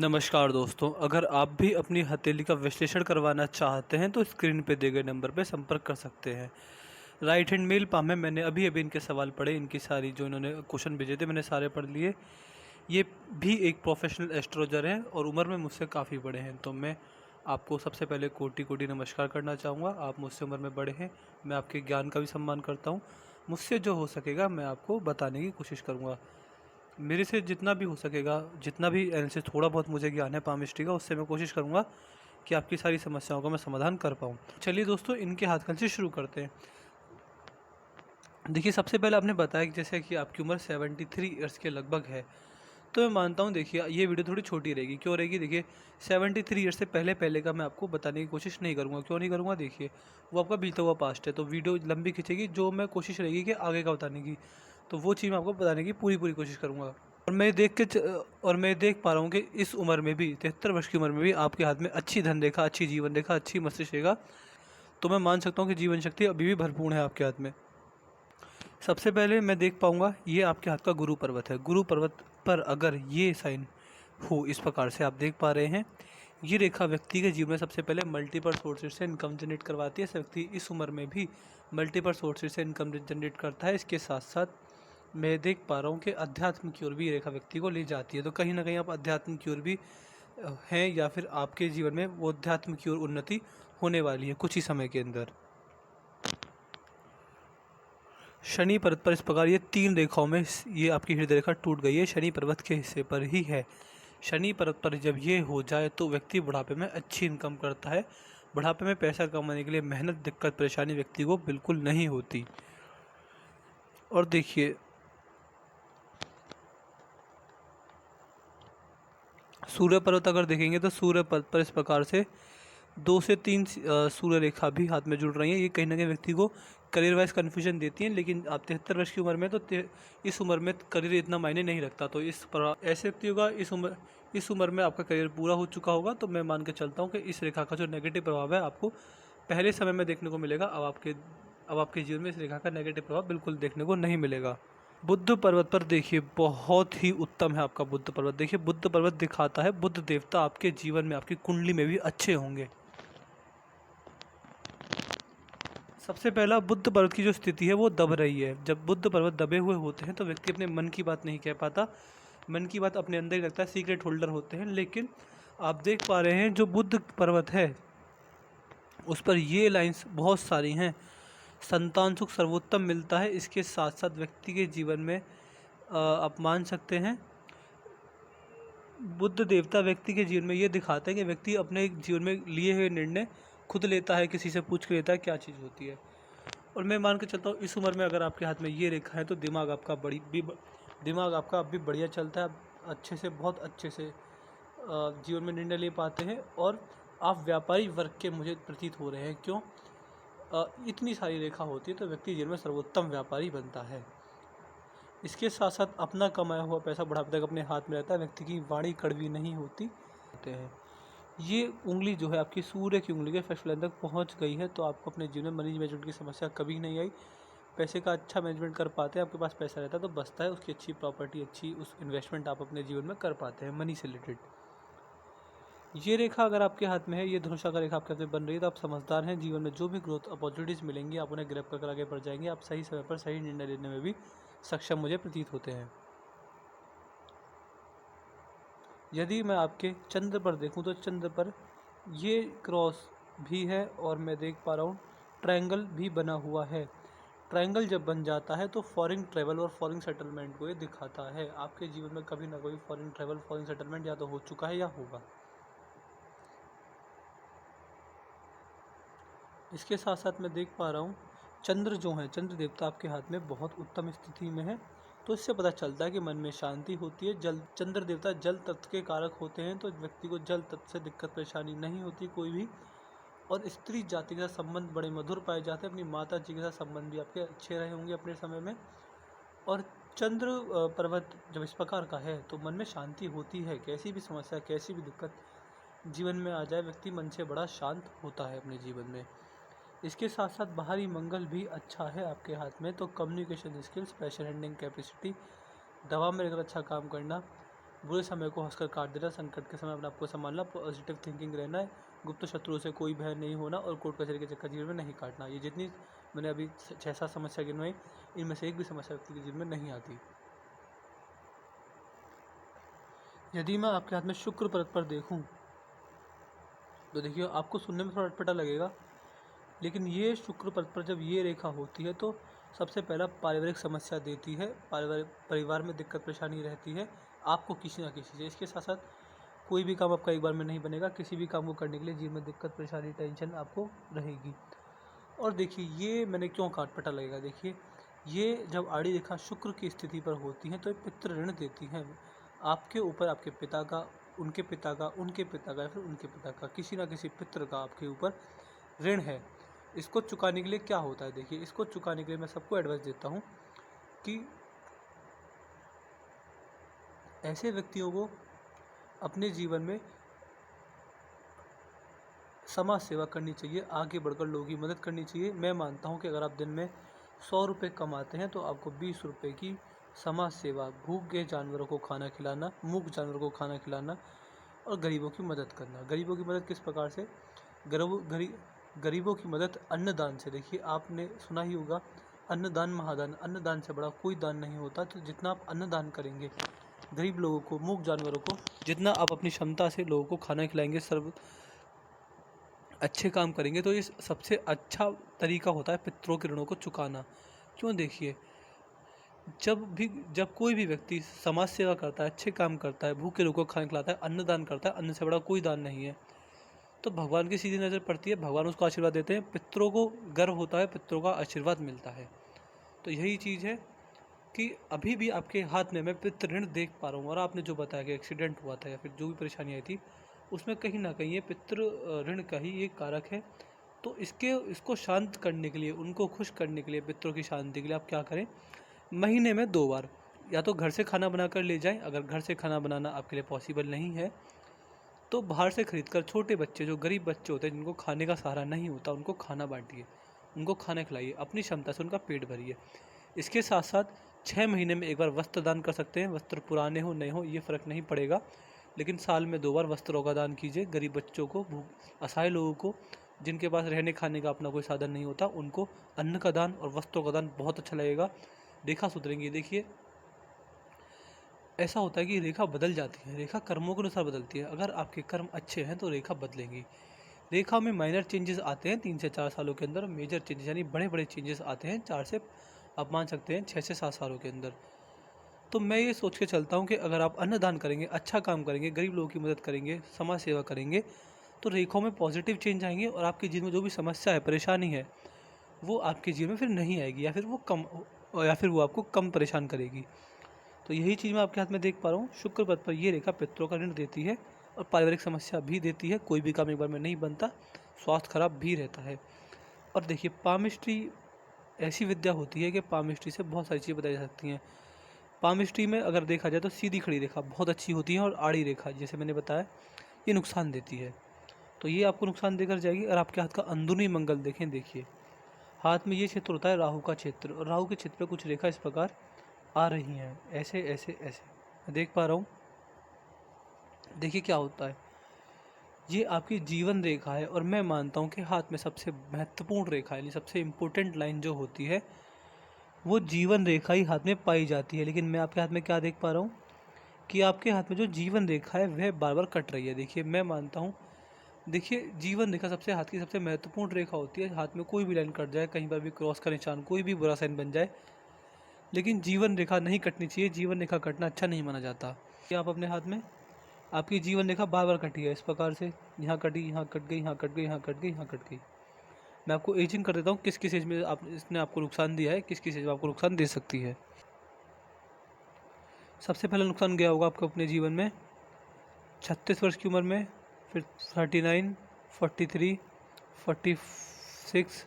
नमस्कार दोस्तों, अगर आप भी अपनी हथेली का विश्लेषण करवाना चाहते हैं तो स्क्रीन पे दिए गए नंबर पे संपर्क कर सकते हैं। राइट हैंड मेल पाम है। मैंने अभी अभी इनके सवाल पढ़े, इनकी सारी जो इन्होंने क्वेश्चन भेजे थे मैंने सारे पढ़ लिए। ये भी एक प्रोफेशनल एस्ट्रोलॉजर हैं और उम्र में मुझसे काफ़ी बड़े हैं, तो मैं आपको सबसे पहले कोटि कोटि नमस्कार करना चाहूँगा। आप मुझसे उम्र में बड़े हैं, मैं आपके ज्ञान का भी सम्मान करता हूँ। मुझसे जो हो सकेगा मैं आपको बताने की कोशिश करूँगा। मेरे से जितना भी हो सकेगा, जितना भी एनालिसिस थोड़ा बहुत मुझे ज्ञान है पामिस्ट्री का, उससे मैं कोशिश करूँगा कि आपकी सारी समस्याओं का मैं समाधान कर पाऊँ। चलिए दोस्तों, इनके हाथकल से शुरू करते हैं। देखिए, सबसे पहले आपने बताया कि जैसे कि आपकी उम्र 73 ईयर्स के लगभग है, तो मैं मानता हूँ। देखिए, ये वीडियो थोड़ी छोटी रहेगी। क्यों रहेगी? देखिए, 73 ईयर्स से पहले पहले का मैं आपको बताने की कोशिश नहीं करूँगा। क्यों नहीं करूँगा? देखिए, वो आपका बीता हुआ पास्ट है, तो वीडियो लंबी खिंचेगी। जो मैं कोशिश रहेगी कि आगे का बताने की, तो वो चीज़ मैं आपको बताने की पूरी पूरी कोशिश करूँगा। और मैं देख पा रहा हूँ कि इस उम्र में भी, 73 वर्ष की उम्र में भी आपके हाथ में अच्छी धन रेखा, अच्छी जीवन रेखा, अच्छी मस्तिष्क रेखा, तो मैं मान सकता हूँ कि जीवन शक्ति अभी भी भरपूर है आपके हाथ में। सबसे पहले मैं देख पाऊँगा, ये आपके हाथ का गुरु पर्वत है। गुरु पर्वत पर अगर ये साइन हो, इस प्रकार से आप देख पा रहे हैं, ये रेखा व्यक्ति के जीवन में सबसे पहले मल्टीपल सोर्सेज से इनकम जनरेट करवाती है। ऐसे व्यक्ति इस उम्र में भी मल्टीपल सोर्सेज से इनकम जनरेट करता है। इसके साथ साथ मैं देख पा रहा हूँ कि अध्यात्म की ओर भी ये रेखा व्यक्ति को ले जाती है। तो कहीं ना कहीं आप अध्यात्म की ओर भी हैं, या फिर आपके जीवन में वो अध्यात्म की ओर उन्नति होने वाली है कुछ ही समय के अंदर। शनि पर्वत पर इस प्रकार ये 3 रेखाओं में ये आपकी हृदय रेखा टूट गई है, शनि पर्वत के हिस्से पर ही है। शनि पर्वत पर जब ये हो जाए तो व्यक्ति बुढ़ापे में अच्छी इनकम करता है। बुढ़ापे में पैसा कमाने के लिए मेहनत, दिक्कत, परेशानी व्यक्ति को बिल्कुल नहीं होती। और देखिए, सूर्य पर्वत अगर देखेंगे तो सूर्य पर्वत पर इस प्रकार से 2 से 3 सूर्य रेखा भी हाथ में जुड़ रही हैं। ये कहीं ना कहीं व्यक्ति को करियर वाइज कन्फ्यूजन देती हैं, लेकिन आप 73 वर्ष की उम्र में, तो इस उम्र में करियर इतना मायने नहीं रखता। तो ऐसे व्यक्तियों का इस उम्र में आपका करियर पूरा हो चुका होगा। तो मैं मान के चलता हूँ कि इस रेखा का जो नेगेटिव प्रभाव है आपको पहले समय में देखने को मिलेगा। अब आपके जीवन में इस रेखा का नेगेटिव प्रभाव बिल्कुल देखने को नहीं मिलेगा। बुद्ध पर्वत पर देखिए, बहुत ही उत्तम है आपका बुद्ध पर्वत। देखिए, बुद्ध पर्वत दिखाता है बुद्ध देवता आपके जीवन में, आपकी कुंडली में भी अच्छे होंगे। सबसे पहला, बुद्ध पर्वत की जो स्थिति है वो दब रही है। जब बुद्ध पर्वत दबे हुए होते हैं तो व्यक्ति अपने मन की बात नहीं कह पाता, मन की बात अपने अंदर ही रखता है, सीक्रेट होल्डर होते हैं। लेकिन आप देख पा रहे हैं जो बुद्ध पर्वत है उस पर ये लाइंस बहुत सारी हैं। संतान सुख सर्वोत्तम मिलता है। इसके साथ साथ व्यक्ति के जीवन में आप मान सकते हैं, बुद्ध देवता व्यक्ति के जीवन में ये दिखाते हैं कि व्यक्ति अपने जीवन में लिए हुए निर्णय खुद लेता है, किसी से पूछ के लेता है क्या चीज़ होती है। और मैं मान के चलता हूँ, इस उम्र में अगर आपके हाथ में ये रेखा है तो दिमाग आपका अब भी बढ़िया चलता है। आप अच्छे से, बहुत अच्छे से जीवन में निर्णय ले पाते हैं। और आप व्यापारी वर्ग के मुझे प्रतीत हो रहे हैं। क्यों? इतनी सारी रेखा होती है तो व्यक्ति जीवन में सर्वोत्तम व्यापारी बनता है। इसके साथ साथ अपना कमाया हुआ पैसा बुढ़ापे तक अपने हाथ में रहता है। व्यक्ति की वाणी कड़वी नहीं होती हैं। ये उंगली जो है आपकी सूर्य की उंगली के फर्स्ट लाइन तक पहुंच गई है, तो आपको अपने जीवन में मनी मैनेजमेंट की समस्या कभी नहीं आई। पैसे का अच्छा मैनेजमेंट कर पाते हैं। आपके पास पैसा रहता है तो बचता है, उसकी अच्छी प्रॉपर्टी, अच्छी उस इन्वेस्टमेंट आप अपने जीवन में कर पाते हैं मनी से रिलेटेड। ये रेखा अगर आपके हाथ में है, ये धनुषा का रेखा आपके हाथ में बन रही है, तो आप समझदार हैं। जीवन में जो भी ग्रोथ अपॉर्चुनिटीज़ मिलेंगी आप उन्हें ग्रैब कर आगे बढ़ जाएंगे। आप सही समय पर सही निर्णय लेने में भी सक्षम मुझे प्रतीत होते हैं। यदि मैं आपके चंद्र पर देखूं तो चंद्र पर ये क्रॉस भी है और मैं देख पा रहा हूँ ट्रायंगल भी बना हुआ है। ट्रायंगल जब बन जाता है तो फॉरेन ट्रैवल और फॉरेन सेटलमेंट को ये दिखाता है। आपके जीवन में कभी ना कोई फॉरेन ट्रैवल, फॉरेन सेटलमेंट या तो हो चुका है या होगा। इसके साथ साथ मैं देख पा रहा हूँ चंद्र जो है, चंद्र देवता आपके हाथ में बहुत उत्तम स्थिति में है। तो इससे पता चलता है कि मन में शांति होती है। चंद्र देवता जल तत्व के कारक होते हैं, तो व्यक्ति को जल तत्व से दिक्कत परेशानी नहीं होती कोई भी। और स्त्री जाति के साथ संबंध बड़े मधुर पाए जाते हैं। अपनी माता जी के साथ संबंध भी आपके अच्छे रहे होंगे अपने समय में। और चंद्र पर्वत जब इस प्रकार का है तो मन में शांति होती है। कैसी भी समस्या, कैसी भी दिक्कत जीवन में आ जाए, व्यक्ति मन से बड़ा शांत होता है अपने जीवन में। इसके साथ साथ बाहरी मंगल भी अच्छा है आपके हाथ में। तो communication skills, pressure handling capacity, दवा में रहकर अच्छा काम करना, बुरे समय को हंसकर काट देना, संकट के समय अपने आपको संभालना, पॉजिटिव थिंकिंग रहना है, गुप्त शत्रुओं से कोई भय नहीं होना और कोर्ट कचहरी के चक्कर जीवन में नहीं काटना। ये जितनी मैंने अभी 6-7 समस्या गिनवाई, इनमें से एक भी समस्या व्यक्ति के जीवन में नहीं आती। यदि मैं आपके हाथ में शुक्र परत पर देखूं तो देखिए आपको सुनने में थोड़ा अटपटा लगेगा, लेकिन ये शुक्र परत पर जब ये रेखा होती है तो सबसे पहला पारिवारिक समस्या देती है, परिवार में दिक्कत परेशानी रहती है आपको किसी ना किसी से। इसके साथ साथ कोई भी काम आपका एक बार में नहीं बनेगा, किसी भी काम को करने के लिए जीवन में दिक्कत परेशानी टेंशन आपको रहेगी। और देखिए ये मैंने क्यों कहा अटपटा लगेगा, देखिए ये जब आड़ी रेखा शुक्र की स्थिति पर होती है तो ये पितृ ऋण देती हैं आपके ऊपर, आपके पिता का, उनके पिता का, उनके पिता का या फिर उनके पिता का, किसी ना किसी पितृ का आपके ऊपर ऋण है। इसको चुकाने के लिए क्या होता है, देखिए इसको चुकाने के लिए मैं सबको एडवाइस देता हूँ कि ऐसे व्यक्तियों को अपने जीवन में समाज सेवा करनी चाहिए, आगे बढ़कर लोगों की मदद करनी चाहिए। मैं मानता हूँ कि अगर आप दिन में 100 रुपये कमाते हैं तो आपको 20 रुपये की समाज सेवा, भूखे जानवरों को खाना खिलाना, मूक जानवरों को खाना खिलाना और गरीबों की मदद करना। गरीबों की मदद किस प्रकार से, गरीबों की मदद अन्नदान से। देखिए आपने सुना ही होगा अन्नदान महादान, अन्नदान से बड़ा कोई दान नहीं होता। तो जितना आप अन्नदान करेंगे गरीब लोगों को, मूक जानवरों को, जितना आप अपनी क्षमता से लोगों को खाना खिलाएंगे, सर्व अच्छे काम करेंगे, तो ये सबसे अच्छा तरीका होता है पितरों के ऋणों को चुकाना। क्यों, देखिए जब कोई भी व्यक्ति समाज सेवा करता है, अच्छे काम करता है, भूखे लोगों को खाना खिलाता है, अन्नदान करता है, अन्न से बड़ा कोई दान नहीं है, तो भगवान की सीधी नज़र पड़ती है, भगवान उसको आशीर्वाद देते हैं, पितरों को गर्व होता है, पितरों का आशीर्वाद मिलता है। तो यही चीज़ है कि अभी भी आपके हाथ में मैं पितृ ऋण देख पा रहा हूँ। और आपने जो बताया कि एक्सीडेंट हुआ था या फिर जो भी परेशानी आई थी, उसमें कहीं ना कहीं ये पितृ ऋण का ही एक कारक है। तो इसको शांत करने के लिए, उनको खुश करने के लिए, पितरों की शांति के लिए आप क्या करें, महीने में 2 बार या तो घर से खाना बनाकर ले जाएं, अगर घर से खाना बनाना आपके लिए पॉसिबल नहीं है तो बाहर से खरीद कर, छोटे बच्चे जो गरीब बच्चे होते हैं जिनको खाने का सहारा नहीं होता, उनको खाना बांटिए, उनको खाना खिलाइए, अपनी क्षमता से उनका पेट भरिए। इसके साथ साथ 6 महीने में एक बार वस्त्र दान कर सकते हैं। वस्त्र पुराने हो नए हो ये फ़र्क नहीं पड़ेगा, लेकिन साल में 2 बार वस्त्रों का दान कीजिए। गरीब बच्चों को, असहाय लोगों को, जिनके पास रहने खाने का अपना कोई साधन नहीं होता, उनको अन्न का दान और वस्त्रों का दान बहुत अच्छा लगेगा। रेखा सुधरेंगी। देखिए ऐसा होता है कि रेखा बदल जाती है, रेखा कर्मों के अनुसार बदलती है। अगर आपके कर्म अच्छे हैं तो रेखा बदलेंगी। रेखा में माइनर चेंजेस आते हैं 3 से 4 सालों के अंदर, मेजर चेंजेस यानी बड़े बड़े चेंजेस आते हैं 4 से, आप मान सकते हैं 6 से 7 सालों के अंदर। तो मैं ये सोच के चलता हूँ कि अगर आप अन्नदान करेंगे, अच्छा काम करेंगे, गरीब लोगों की मदद करेंगे, समाज सेवा करेंगे, तो रेखाओं में पॉजिटिव चेंज आएंगे और आपके जीवन में जो भी समस्या है, परेशानी है, वो आपके जीवन में फिर नहीं आएगी, या फिर वो आपको कम परेशान करेगी। तो यही चीज़ मैं आपके हाथ में देख पा रहा हूँ। शुक्र पद पर ये रेखा पितरों का ऋण देती है और पारिवारिक समस्या भी देती है। कोई भी काम एक बार में नहीं बनता, स्वास्थ्य खराब भी रहता है। और देखिए पामिस्ट्री ऐसी विद्या होती है कि पामिस्ट्री से बहुत सारी चीज़ें बताई जा सकती हैं। पामिस्ट्री में अगर देखा जाए तो सीधी खड़ी रेखा बहुत अच्छी होती है और आड़ी रेखा, जैसे मैंने बताया, ये नुकसान देती है। तो ये आपको नुकसान देकर जाएगी। और आपके हाथ का अंदरूनी मंगल देखें, देखिए हाथ में ये क्षेत्र होता है राहु का क्षेत्र, और राहु के क्षेत्र पर कुछ रेखा इस प्रकार आ रही हैं, ऐसे ऐसे ऐसे मैं देख पा रहा हूँ। देखिए क्या होता है, ये आपकी जीवन रेखा है। और मैं मानता हूँ कि हाथ में सबसे महत्वपूर्ण रेखा यानी सबसे इम्पोर्टेंट लाइन जो होती है वो जीवन रेखा ही हाथ में पाई जाती है। लेकिन मैं आपके हाथ में क्या देख पा रहा हूँ कि आपके हाथ में जो जीवन रेखा है वह बार बार कट रही है। देखिए मैं मानता हूँ, देखिए जीवन रेखा सबसे हाथ की सबसे महत्वपूर्ण रेखा होती है। हाथ में कोई भी लाइन कट जाए, कहीं पर भी क्रॉस का निशान, कोई भी बुरा साइन बन जाए, लेकिन जीवन रेखा नहीं कटनी चाहिए। जीवन रेखा कटना अच्छा नहीं माना जाता। कि आप अपने हाथ में, आपकी जीवन रेखा बार बार कटी है इस प्रकार से, यहाँ कटी, यहाँ कट गई, यहाँ कट गई, यहाँ कट गई, यहाँ कट गई। मैं आपको एजिंग कर देता हूँ, किस किस एज में इसने आपको नुकसान दिया है, किस किस एज में आपको नुकसान दे सकती है। सबसे पहला नुकसान गया होगा आपको अपने जीवन में 36 वर्ष की उम्र में, फिर 39, 43, 46,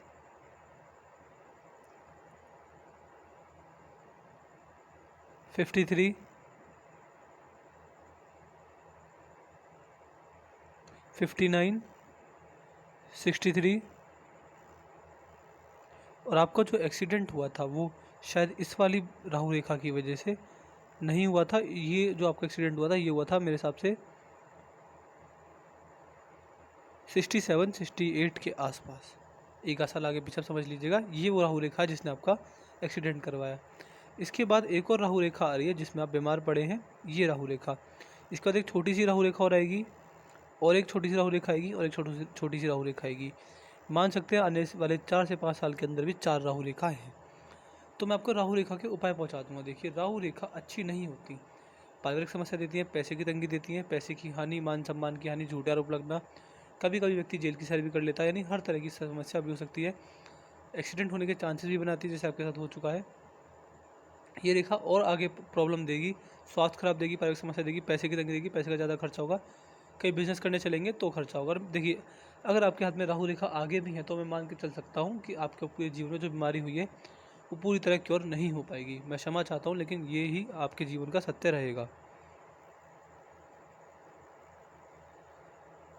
53, 59, 63, और आपका जो एक्सीडेंट हुआ था वो शायद इस वाली राहु रेखा की वजह से नहीं हुआ था। ये जो आपका एक्सीडेंट हुआ था ये हुआ था मेरे हिसाब से 67-68 के आसपास। एक आध साल आगे पीछे आप समझ लीजिएगा। ये वो राहु रेखा है जिसने आपका एक्सीडेंट करवाया। इसके बाद एक और राहु रेखा आ रही है जिसमें आप बीमार पड़े हैं, ये राहु रेखा। इसके बाद एक छोटी सी राहु रेखा और आएगी, और एक छोटी सी राहु रेखा आएगी, और एक छोटी सी राहु रेखा आएगी। मान सकते हैं आने वाले 4 से 5 साल के अंदर भी 4 राहु रेखाएँ हैं। तो मैं आपको राहु रेखा के उपाय पहुंचा दूंगा। देखिए, राहु रेखा अच्छी नहीं होती, पारिवारिक समस्या देती है, पैसे की तंगी देती है, पैसे की हानि, मान सम्मान की हानि, झूठे आरोप लगना, कभी कभी व्यक्ति जेल की सैर भी कर लेता है, यानी हर तरह की समस्या भी हो सकती है। एक्सीडेंट होने के चांसेस भी बनाती है, जैसे आपके साथ हो चुका है। ये रेखा और आगे प्रॉब्लम देगी, स्वास्थ्य खराब देगी, पारिवारिक समस्या देगी, पैसे की तंगी देगी, पैसे का ज़्यादा खर्चा होगा, कहीं बिजनेस करने चलेंगे तो खर्चा होगा। देखिए, अगर आपके हाथ में राहु रेखा आगे भी है तो मैं मान के चल सकता हूँ कि आपके पूरे जीवन में जो बीमारी हुई है वो पूरी तरह क्योर नहीं हो पाएगी। मैं क्षमा चाहता हूँ, लेकिन ये ही आपके जीवन का सत्य रहेगा।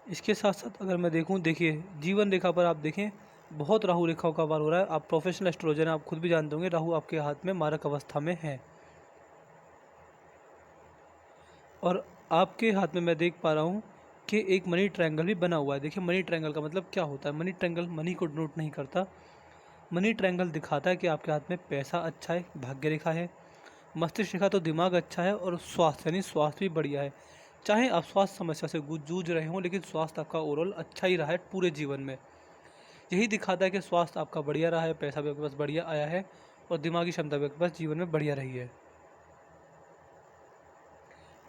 इसके साथ साथ अगर मैं देखूं, देखिए जीवन रेखा पर आप देखें बहुत राहु रेखाओं का वार हो रहा है। आप प्रोफेशनल एस्ट्रोलॉजर हैं, आप खुद भी जानते होंगे राहु आपके हाथ में मारक अवस्था में है। और आपके हाथ में मैं देख पा रहा हूँ कि एक मनी ट्रायंगल भी बना हुआ है। देखिए, मनी ट्रायंगल का मतलब क्या होता है? मनी ट्रायंगल मनी को डिनोट नहीं करता। मनी ट्रायंगल दिखाता है कि आपके हाथ में पैसा अच्छा है, भाग्य रेखा है, मस्तिष्क रेखा तो दिमाग अच्छा है, और स्वास्थ्य यानी स्वास्थ्य भी बढ़िया है। चाहे आप स्वास्थ्य समस्या से जूझ रहे हों, लेकिन स्वास्थ्य आपका ओवरऑल अच्छा ही रहा है पूरे जीवन में। यही दिखाता है कि स्वास्थ्य आपका बढ़िया रहा है, पैसा भी आपके पास बढ़िया आया है, और दिमागी क्षमता भी आपके पास जीवन में बढ़िया रही है।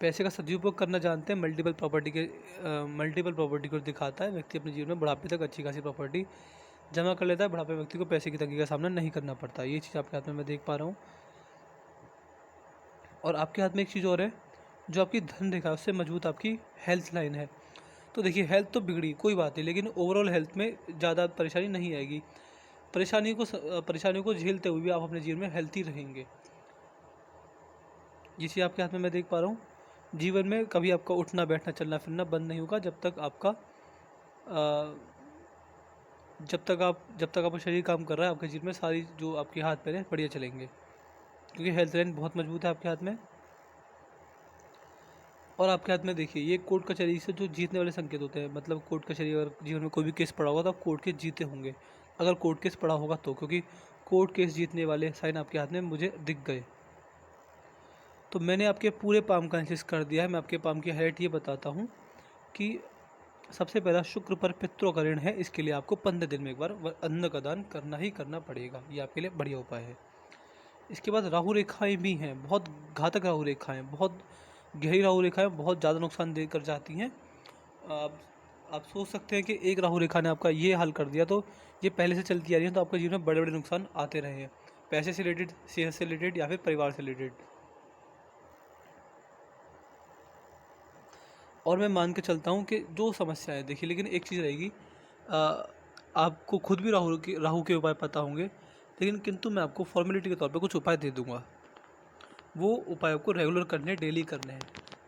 पैसे का सदुपयोग करना जानते हैं, मल्टीपल प्रॉपर्टी को दिखाता है। व्यक्ति अपने जीवन में बुढ़ापे तक अच्छी खासी प्रॉपर्टी जमा कर लेता है। बुढ़ापे में व्यक्ति को पैसे की तंगी का सामना नहीं करना पड़ता। ये चीज़ आपके हाथ में मैं देख पा रहा हूँ। और आपके हाथ में एक चीज़ और है, जो आपकी धन रेखा है उससे मजबूत आपकी हेल्थ लाइन है। तो देखिए, हेल्थ तो बिगड़ी कोई बात नहीं, लेकिन ओवरऑल हेल्थ में ज़्यादा परेशानी नहीं आएगी। परेशानियों को झेलते हुए भी आप अपने जीवन में हेल्थी रहेंगे। ये चीज़ आपके हाथ में मैं देख पा रहा हूँ। जीवन में कभी आपका उठना बैठना चलना फिरना बंद नहीं होगा जब तक आपका शरीर काम कर रहा है। आपके जीवन में सारी जो आपके हाथ पैर हैं बढ़िया चलेंगे, क्योंकि हेल्थ लाइन बहुत मजबूत है आपके हाथ में। और आपके हाथ में देखिए, ये कोर्ट कचहरी से जो जीतने वाले संकेत होते हैं, मतलब कोर्ट कचहरी अगर जीवन में कोई भी केस पड़ा होगा तो आप कोर्ट केस जीते होंगे, अगर कोर्ट केस पड़ा होगा तो, क्योंकि कोर्ट केस जीतने वाले साइन आपके हाथ में मुझे दिख गए। तो मैंने आपके पूरे पाम का एनालिसिस कर दिया है। मैं आपके पाम की हाइलाइट ये बताता हूँ कि सबसे पहला शुक्र पर पितरों का ऋण है, इसके लिए आपको 15 दिन में एक बार अन्न का दान करना ही करना पड़ेगा। ये आपके लिए बढ़िया उपाय है। इसके बाद राहु रेखाएं भी हैं, बहुत घातक राहु रेखाएं, बहुत गहरी राहु रेखाएं, बहुत ज़्यादा नुकसान दे कर जाती हैं। आप आप सोच सकते हैं कि एक राहु रेखा ने आपका ये हाल कर दिया, तो ये पहले से चलती आ रही है, तो आपके जीवन में बड़े बड़े नुकसान आते रहे हैं, पैसे से रिलेटेड, सेहत से रिलेटेड, या फिर परिवार से रिलेटेड। और मैं मान के चलता हूँ कि जो समस्या है, देखिए, लेकिन एक चीज़ रहेगी, आपको खुद भी राहु के उपाय पता होंगे, लेकिन किंतु मैं आपको फॉर्मेलिटी के तौर पे कुछ उपाय दे दूंगा। वो उपाय आपको रेगुलर करने, डेली करने हैं।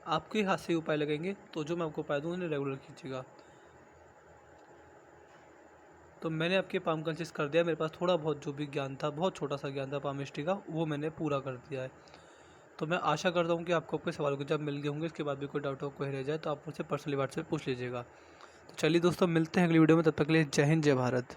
आपके हाथ से उपाय लगेंगे, तो जो मैं आपको उपाय दूँ उन्हें रेगुलर कीजिएगा। तो मैंने आपके पाम कंसिस कर दिया। मेरे पास थोड़ा बहुत जो भी ज्ञान था, बहुत छोटा सा ज्ञान था पामिस्ट्री का, वो मैंने पूरा कर दिया है। तो मैं आशा करता हूँ कि आपको आपके सवालों के जवाब मिल गए होंगे। इसके बाद भी कोई डाउट हो, कोई रह जाए तो आप मुझसे पर्सनली व्हाट्सएप पूछ लीजिएगा। तो चलिए दोस्तों, मिलते हैं अगली वीडियो में। तब तक के लिए जय हिंद, जय भारत।